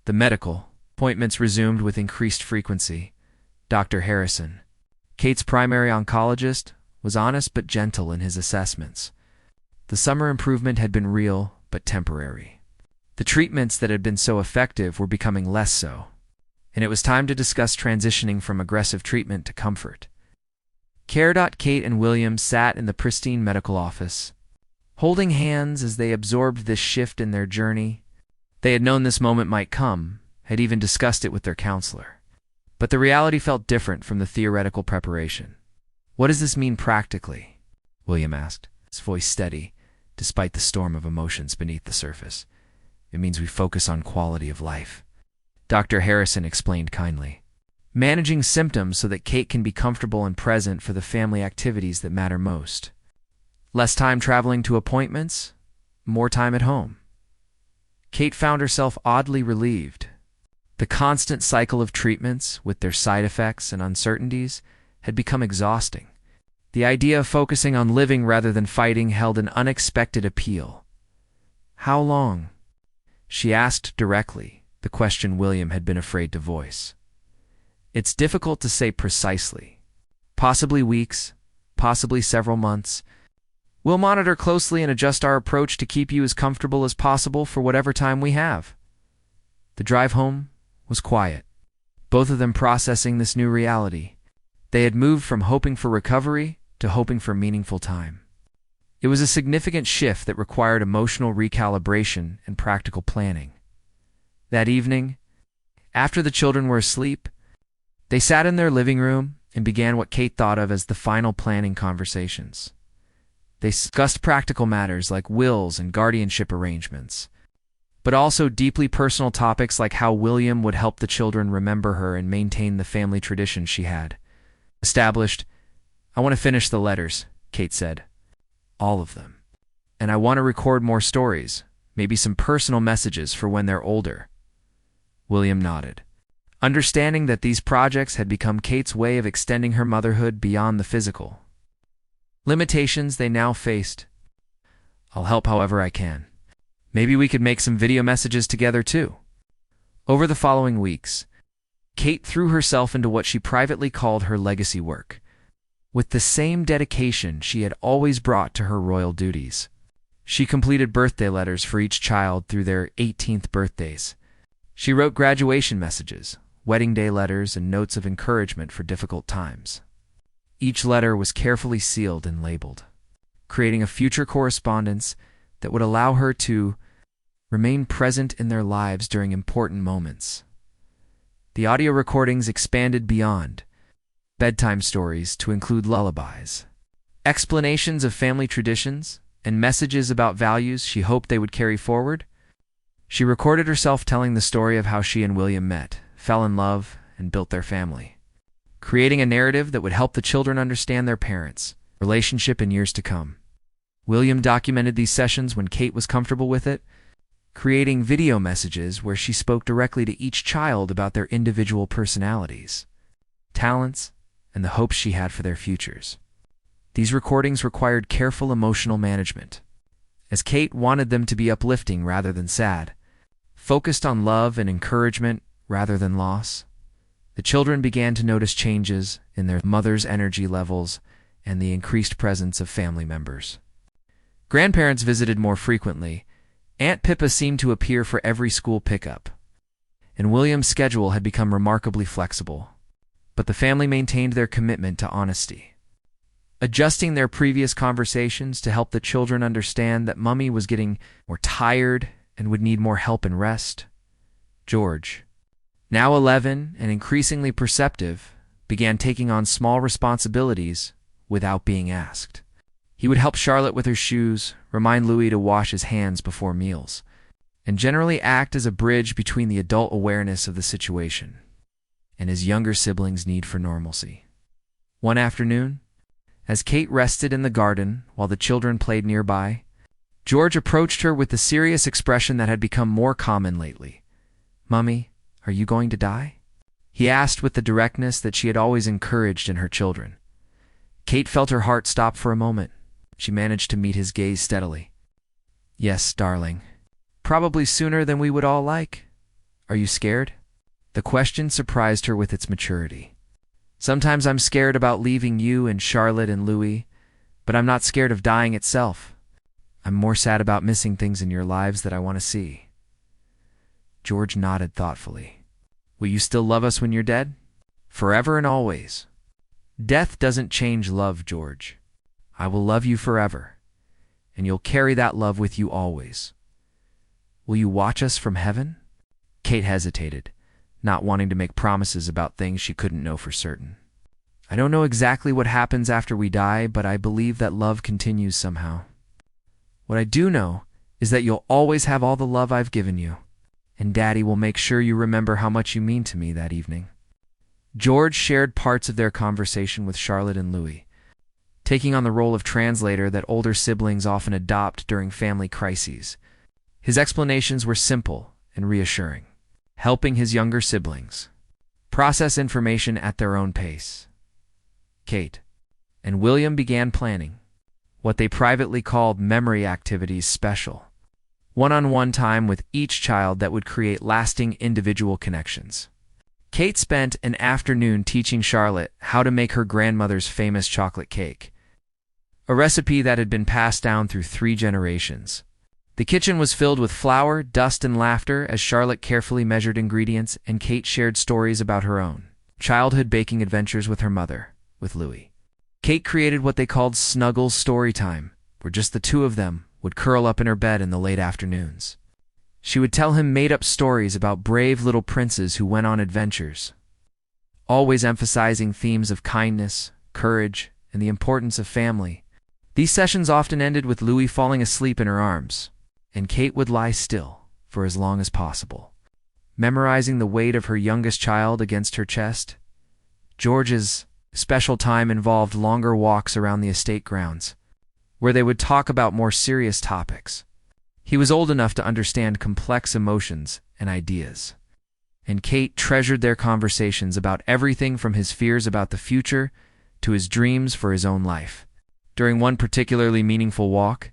The medical appointments resumed with increased frequency. Dr. Harrison, Kate's primary oncologist, was honest but gentle in his assessments. The summer improvement had been real but temporary. The treatments that had been so effective were becoming less so, and it was time to discuss transitioning from aggressive treatment to comfort. Kate and William sat in the pristine medical office, holding hands as they absorbed this shift in their journey. They had known this moment might come, had even discussed it with their counselor. But the reality felt different from the theoretical preparation. "What does this mean practically?" William asked, his voice steady, despite the storm of emotions beneath the surface. "It means we focus on quality of life," Dr. Harrison explained kindly. "Managing symptoms so that Kate can be comfortable and present for the family activities that matter most. Less time traveling to appointments, more time at home." Kate found herself oddly relieved. The constant cycle of treatments, with their side effects and uncertainties, had become exhausting. The idea of focusing on living rather than fighting held an unexpected appeal. "How long?" she asked directly, the question William had been afraid to voice. "It's difficult to say precisely. Possibly weeks, possibly several months. We'll monitor closely and adjust our approach to keep you as comfortable as possible for whatever time we have." The drive home was quiet, both of them processing this new reality. They had moved from hoping for recovery to hoping for meaningful time. It was a significant shift that required emotional recalibration and practical planning. That evening, after the children were asleep, they sat in their living room and began what Kate thought of as the final planning conversations. They discussed practical matters like wills and guardianship arrangements, but also deeply personal topics like how William would help the children remember her and maintain the family traditions she had established. "I want to finish the letters," Kate said. "All of them. And I want to record more stories, maybe some personal messages for when they're older." William nodded, understanding that these projects had become Kate's way of extending her motherhood beyond the physical limitations they now faced. "I'll help however I can. Maybe we could make some video messages together too." Over the following weeks, Kate threw herself into what she privately called her legacy work, with the same dedication she had always brought to her royal duties. She completed birthday letters for each child through their 18th birthdays. She wrote graduation messages, wedding day letters, and notes of encouragement for difficult times. Each letter was carefully sealed and labeled, creating a future correspondence that would allow her to remain present in their lives during important moments. The audio recordings expanded beyond bedtime stories to include lullabies, explanations of family traditions, and messages about values she hoped they would carry forward. She recorded herself telling the story of how she and William met, fell in love, and built their family, creating a narrative that would help the children understand their parents' relationship in years to come. William documented these sessions when Kate was comfortable with it, creating video messages where she spoke directly to each child about their individual personalities, talents, and the hopes she had for their futures. These recordings required careful emotional management, as Kate wanted them to be uplifting rather than sad, focused on love and encouragement rather than loss. The children began to notice changes in their mother's energy levels and the increased presence of family members. Grandparents visited more frequently. Aunt Pippa seemed to appear for every school pickup, and William's schedule had become remarkably flexible. But the family maintained their commitment to honesty, adjusting their previous conversations to help the children understand that Mummy was getting more tired and would need more help and rest. George, now 11 and increasingly perceptive, began taking on small responsibilities without being asked. He would help Charlotte with her shoes, remind Louis to wash his hands before meals, and generally act as a bridge between the adult awareness of the situation and his younger siblings' need for normalcy. One afternoon, as Kate rested in the garden while the children played nearby, George approached her with the serious expression that had become more common lately. "Mummy, are you going to die?" he asked with the directness that she had always encouraged in her children. Kate felt her heart stop for a moment. She managed to meet his gaze steadily. "Yes, darling. Probably sooner than we would all like. Are you scared?" The question surprised her with its maturity. "Sometimes I'm scared about leaving you and Charlotte and Louis, but I'm not scared of dying itself. I'm more sad about missing things in your lives that I want to see." George nodded thoughtfully. "Will you still love us when you're dead?" "Forever and always." "Death doesn't change love, George. I will love you forever, and you'll carry that love with you always. Will you watch us from heaven?" Kate hesitated, not wanting to make promises about things she couldn't know for certain. "I don't know exactly what happens after we die, but I believe that love continues somehow. What I do know is that you'll always have all the love I've given you, and Daddy will make sure you remember how much you mean to me that evening." George shared parts of their conversation with Charlotte and Louis, taking on the role of translator that older siblings often adopt during family crises. His explanations were simple and reassuring, helping his younger siblings process information at their own pace. Kate and William began planning what they privately called memory activities special, one-on-one time with each child that would create lasting individual connections. Kate spent an afternoon teaching Charlotte how to make her grandmother's famous chocolate cake, a recipe that had been passed down through 3 generations. The kitchen was filled with flour, dust, and laughter as Charlotte carefully measured ingredients and Kate shared stories about her own childhood baking adventures with her mother, with Louis. Kate created what they called Snuggles Story Time, where just the two of them would curl up in her bed in the late afternoons. She would tell him made-up stories about brave little princes who went on adventures, always emphasizing themes of kindness, courage, and the importance of family. These sessions often ended with Louis falling asleep in her arms, and Kate would lie still for as long as possible, memorizing the weight of her youngest child against her chest. George's special time involved longer walks around the estate grounds, where they would talk about more serious topics. He was old enough to understand complex emotions and ideas, and Kate treasured their conversations about everything from his fears about the future to his dreams for his own life. During one particularly meaningful walk,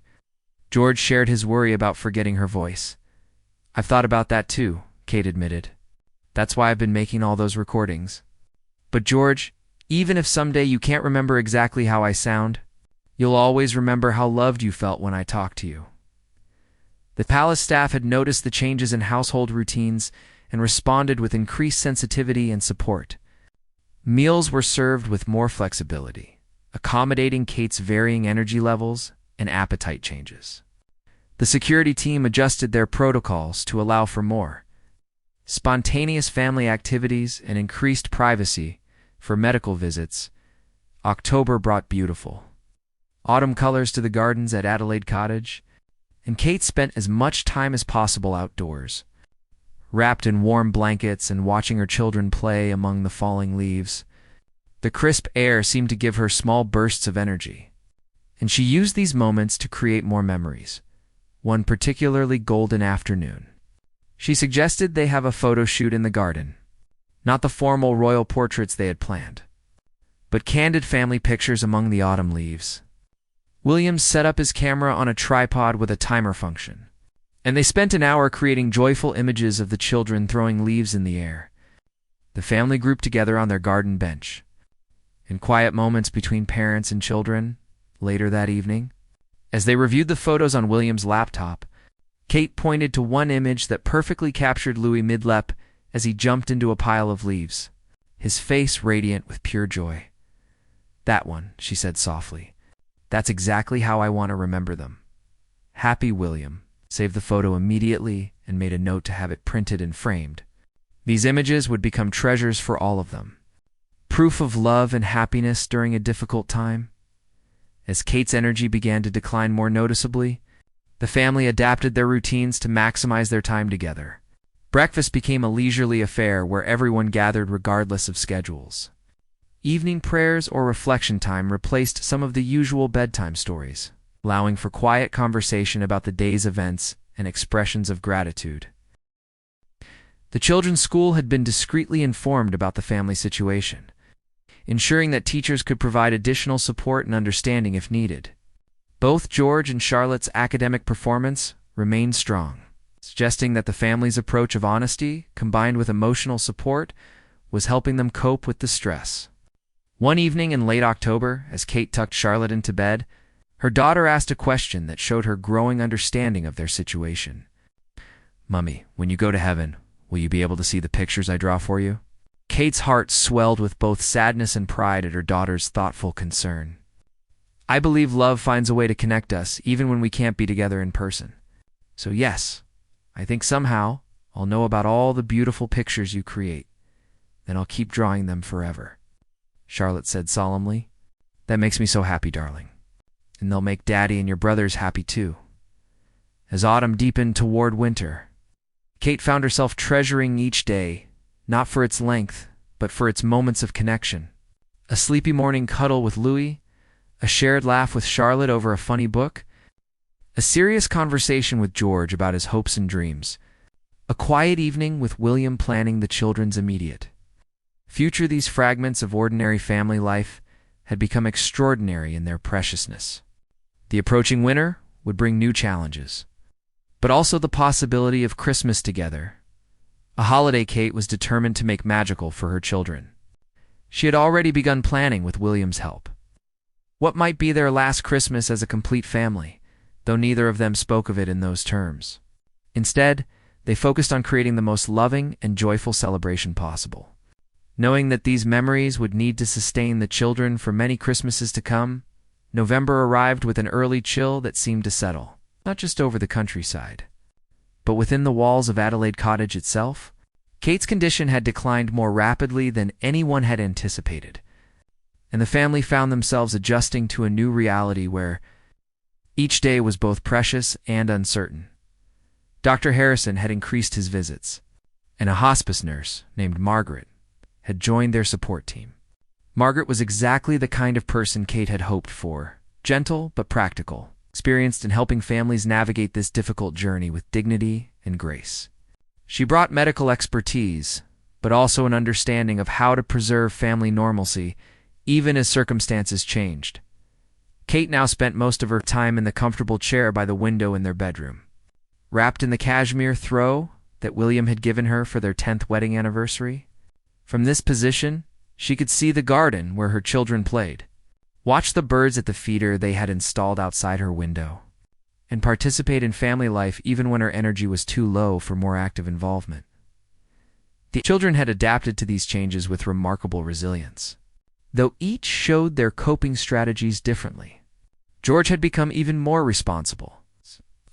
George shared his worry about forgetting her voice. "I've thought about that too," Kate admitted. "That's why I've been making all those recordings. But George, even if someday you can't remember exactly how I sound, you'll always remember how loved you felt when I talked to you." The palace staff had noticed the changes in household routines and responded with increased sensitivity and support. Meals were served with more flexibility, accommodating Kate's varying energy levels and appetite changes. The security team adjusted their protocols to allow for more spontaneous family activities and increased privacy For medical visits, October brought beautiful autumn colors to the gardens at Adelaide Cottage, and Kate spent as much time as possible outdoors, wrapped in warm blankets and watching her children play among the falling leaves. The crisp air seemed to give her small bursts of energy, and she used these moments to create more memories. One particularly golden afternoon, she suggested they have a photo shoot in the garden. Not the formal royal portraits they had planned, but candid family pictures among the autumn leaves. William set up his camera on a tripod with a timer function, and they spent an hour creating joyful images of the children throwing leaves in the air. The family grouped together on their garden bench. In quiet moments between parents and children, later that evening, as they reviewed the photos on William's laptop, Kate pointed to one image that perfectly captured Louis mid-lep as he jumped into a pile of leaves, his face radiant with pure joy. "That one," she said softly. "That's exactly how I want to remember them." Happy William saved the photo immediately and made a note to have it printed and framed. These images would become treasures for all of them, proof of love and happiness during a difficult time. As Kate's energy began to decline more noticeably, the family adapted their routines to maximize their time together. Breakfast became a leisurely affair where everyone gathered regardless of schedules. Evening prayers or reflection time replaced some of the usual bedtime stories, allowing for quiet conversation about the day's events and expressions of gratitude. The children's school had been discreetly informed about the family situation, ensuring that teachers could provide additional support and understanding if needed. Both George and Charlotte's academic performance remained strong, suggesting that the family's approach of honesty, combined with emotional support, was helping them cope with the stress. One evening in late October, as Kate tucked Charlotte into bed, her daughter asked a question that showed her growing understanding of their situation. "Mummy, when you go to heaven, will you be able to see the pictures I draw for you?" Kate's heart swelled with both sadness and pride at her daughter's thoughtful concern. "I believe love finds a way to connect us even when we can't be together in person. So yes, I think somehow I'll know about all the beautiful pictures you create. Then I'll keep drawing them forever," Charlotte said solemnly. "That makes me so happy, darling. And they'll make Daddy and your brothers happy too." As autumn deepened toward winter, Kate found herself treasuring each day, not for its length, but for its moments of connection. A sleepy morning cuddle with Louis, a shared laugh with Charlotte over a funny book, a serious conversation with George about his hopes and dreams, a quiet evening with William planning the children's immediate future. These fragments of ordinary family life had become extraordinary in their preciousness. The approaching winter would bring new challenges, but also the possibility of Christmas together, a holiday Kate was determined to make magical for her children. She had already begun planning with William's help. What might be their last Christmas as a complete family, though neither of them spoke of it in those terms. Instead, they focused on creating the most loving and joyful celebration possible. Knowing that these memories would need to sustain the children for many Christmases to come, November arrived with an early chill that seemed to settle, not just over the countryside, but within the walls of Adelaide Cottage itself. Kate's condition had declined more rapidly than anyone had anticipated, and the family found themselves adjusting to a new reality where each day was both precious and uncertain. Dr. Harrison had increased his visits, and a hospice nurse named Margaret had joined their support team. Margaret was exactly the kind of person Kate had hoped for, gentle but practical, experienced in helping families navigate this difficult journey with dignity and grace. She brought medical expertise, but also an understanding of how to preserve family normalcy even as circumstances changed. Kate now spent most of her time in the comfortable chair by the window in their bedroom, wrapped in the cashmere throw that William had given her for their 10th wedding anniversary. From this position, she could see the garden where her children played, watch the birds at the feeder they had installed outside her window, and participate in family life even when her energy was too low for more active involvement. The children had adapted to these changes with remarkable resilience, though each showed their coping strategies differently. George had become even more responsible,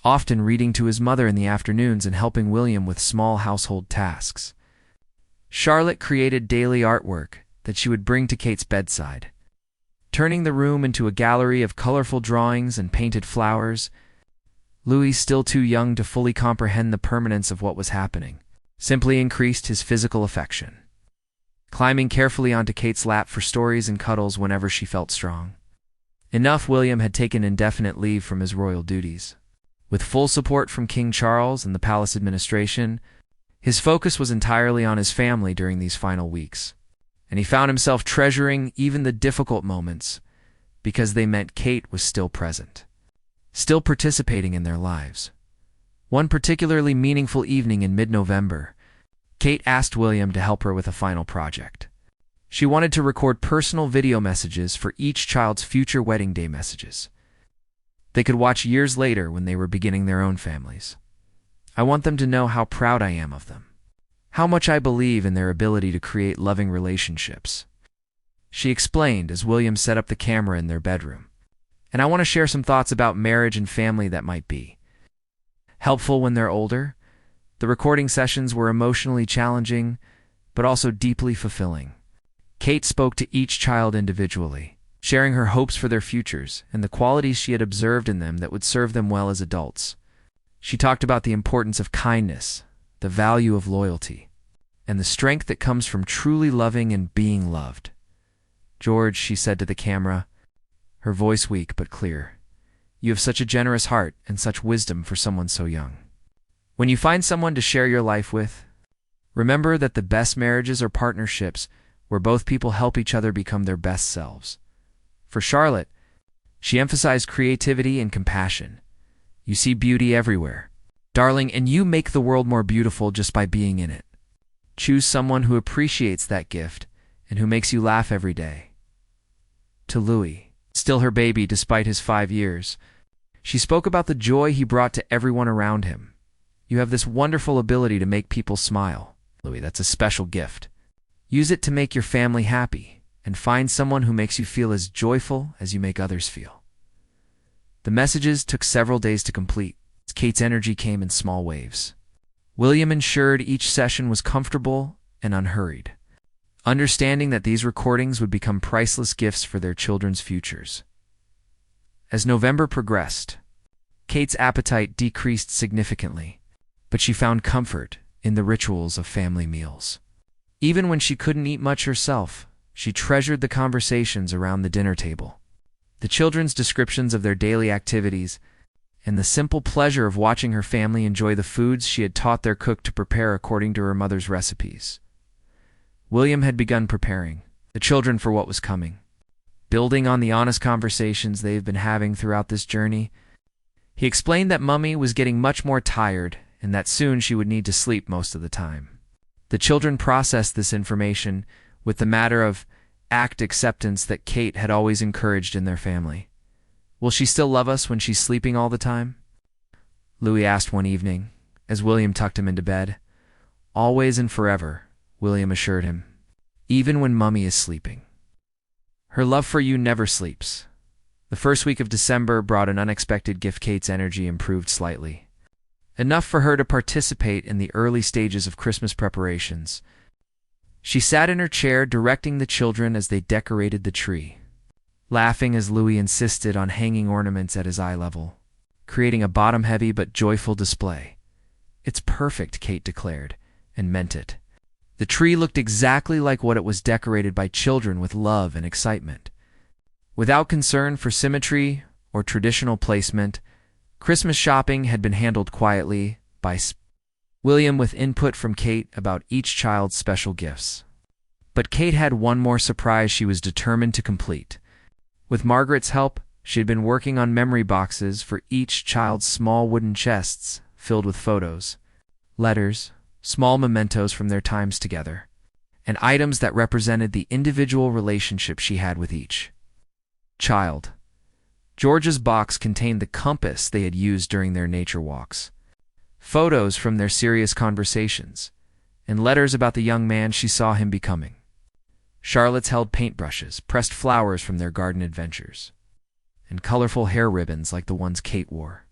often reading to his mother in the afternoons and helping William with small household tasks. Charlotte created daily artwork that she would bring to Kate's bedside, turning the room into a gallery of colorful drawings and painted flowers. Louis, still too young to fully comprehend the permanence of what was happening, simply increased his physical affection, climbing carefully onto Kate's lap for stories and cuddles whenever she felt strong. Enough, William had taken indefinite leave from his royal duties. With full support from King Charles and the palace administration, his focus was entirely on his family during these final weeks, and he found himself treasuring even the difficult moments because they meant Kate was still present, still participating in their lives. One particularly meaningful evening in mid-November, Kate asked William to help her with a final project. She wanted to record personal video messages for each child's future wedding day messages. They could watch years later when they were beginning their own families. I want them to know how proud I am of them, how much I believe in their ability to create loving relationships, she explained as William set up the camera in their bedroom. And I want to share some thoughts about marriage and family that might be helpful when they're older. The recording sessions were emotionally challenging, but also deeply fulfilling. Kate spoke to each child individually, sharing her hopes for their futures and the qualities she had observed in them that would serve them well as adults. She talked about the importance of kindness, the value of loyalty, and the strength that comes from truly loving and being loved. "George," she said to the camera, her voice weak but clear, "you have such a generous heart and such wisdom for someone so young. When you find someone to share your life with, remember that the best marriages are partnerships where both people help each other become their best selves." For Charlotte, she emphasized creativity and compassion. "You see beauty everywhere, darling, and you make the world more beautiful just by being in it. Choose someone who appreciates that gift and who makes you laugh every day." To Louis, still her baby despite his 5 years, she spoke about the joy he brought to everyone around him. "You have this wonderful ability to make people smile, Louis. That's a special gift. Use it to make your family happy, and find someone who makes you feel as joyful as you make others feel." The messages took several days to complete, as Kate's energy came in small waves. William ensured each session was comfortable and unhurried, understanding that these recordings would become priceless gifts for their children's futures. As November progressed, Kate's appetite decreased significantly, but she found comfort in the rituals of family meals. Even when she couldn't eat much herself, she treasured the conversations around the dinner table, the children's descriptions of their daily activities, and the simple pleasure of watching her family enjoy the foods she had taught their cook to prepare according to her mother's recipes. William had begun preparing the children for what was coming. Building on the honest conversations they've been having throughout this journey, he explained that Mummy was getting much more tired and that soon she would need to sleep most of the time. The children processed this information with the matter of act acceptance that Kate had always encouraged in their family. "Will she still love us when she's sleeping all the time?" Louis asked one evening, as William tucked him into bed. "Always and forever," William assured him, "even when Mummy is sleeping. Her love for you never sleeps." The first week of December brought an unexpected gift. Kate's energy improved slightly, enough for her to participate in the early stages of Christmas preparations. She sat in her chair directing the children as they decorated the tree, laughing as Louis insisted on hanging ornaments at his eye level, creating a bottom-heavy but joyful display. "It's perfect," Kate declared, and meant it. The tree looked exactly like what it was decorated by children with love and excitement. Without concern for symmetry or traditional placement, Christmas shopping had been handled quietly by William with input from Kate about each child's special gifts. But Kate had one more surprise she was determined to complete. With Margaret's help, she had been working on memory boxes for each child's small wooden chests filled with photos, letters, small mementos from their times together, and items that represented the individual relationship she had with each child. George's box contained the compass they had used during their nature walks, photos from their serious conversations, and letters about the young man she saw him becoming. Charlotte's held paintbrushes, pressed flowers from their garden adventures, and colorful hair ribbons like the ones Kate wore.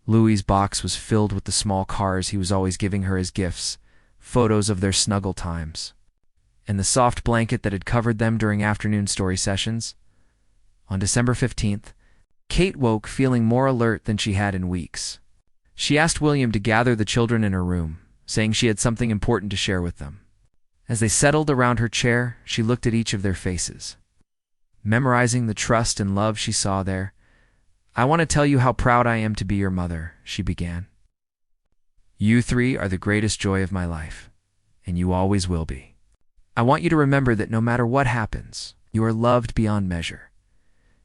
Louis's box was filled with the small cars he was always giving her as gifts, photos of their snuggle times. and the soft blanket that had covered them during afternoon story sessions. On December 15th, Kate woke feeling more alert than she had in weeks. She asked William to gather the children in her room, saying she had something important to share with them. As they settled around her chair, she looked at each of their faces. Memorizing the trust and love she saw there, "I want to tell you how proud I am to be your mother," she began. "You three are the greatest joy of my life, and you always will be. I want you to remember that no matter what happens, you are loved beyond measure."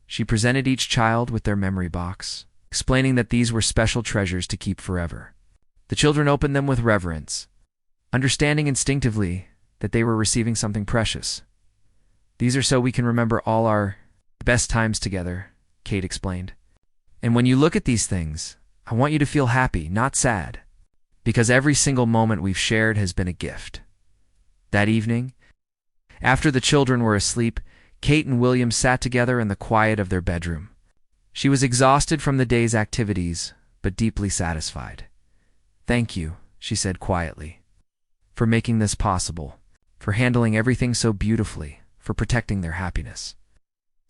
She presented each child with their memory box, explaining that these were special treasures to keep forever. The children opened them with reverence, understanding instinctively that they were receiving something precious. "These are so we can remember all our best times together," Kate explained. "And when you look at these things, I want you to feel happy, not sad, because every single moment we've shared has been a gift." That evening, after the children were asleep, Kate and William sat together in the quiet of their bedroom. She was exhausted from the day's activities, but deeply satisfied. "Thank you," she said quietly, "for making this possible, for handling everything so beautifully, for protecting their happiness,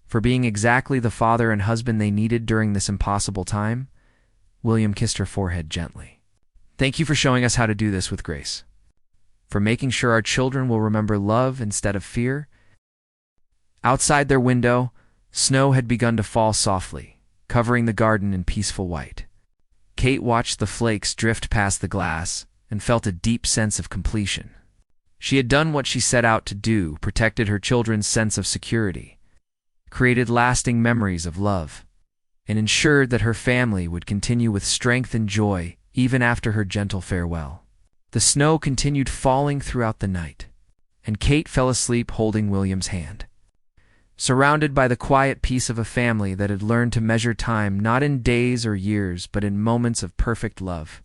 for being exactly the father and husband they needed during this impossible time." William kissed her forehead gently. "Thank you for showing us how to do this with grace, for making sure our children will remember love instead of fear." Outside their window, snow had begun to fall softly, covering the garden in peaceful white. Kate watched the flakes drift past the glass and felt a deep sense of completion. She had done what she set out to do, protected her children's sense of security, created lasting memories of love, and ensured that her family would continue with strength and joy even after her gentle farewell. The snow continued falling throughout the night, and Kate fell asleep holding William's hand, surrounded by the quiet peace of a family that had learned to measure time not in days or years but in moments of perfect love.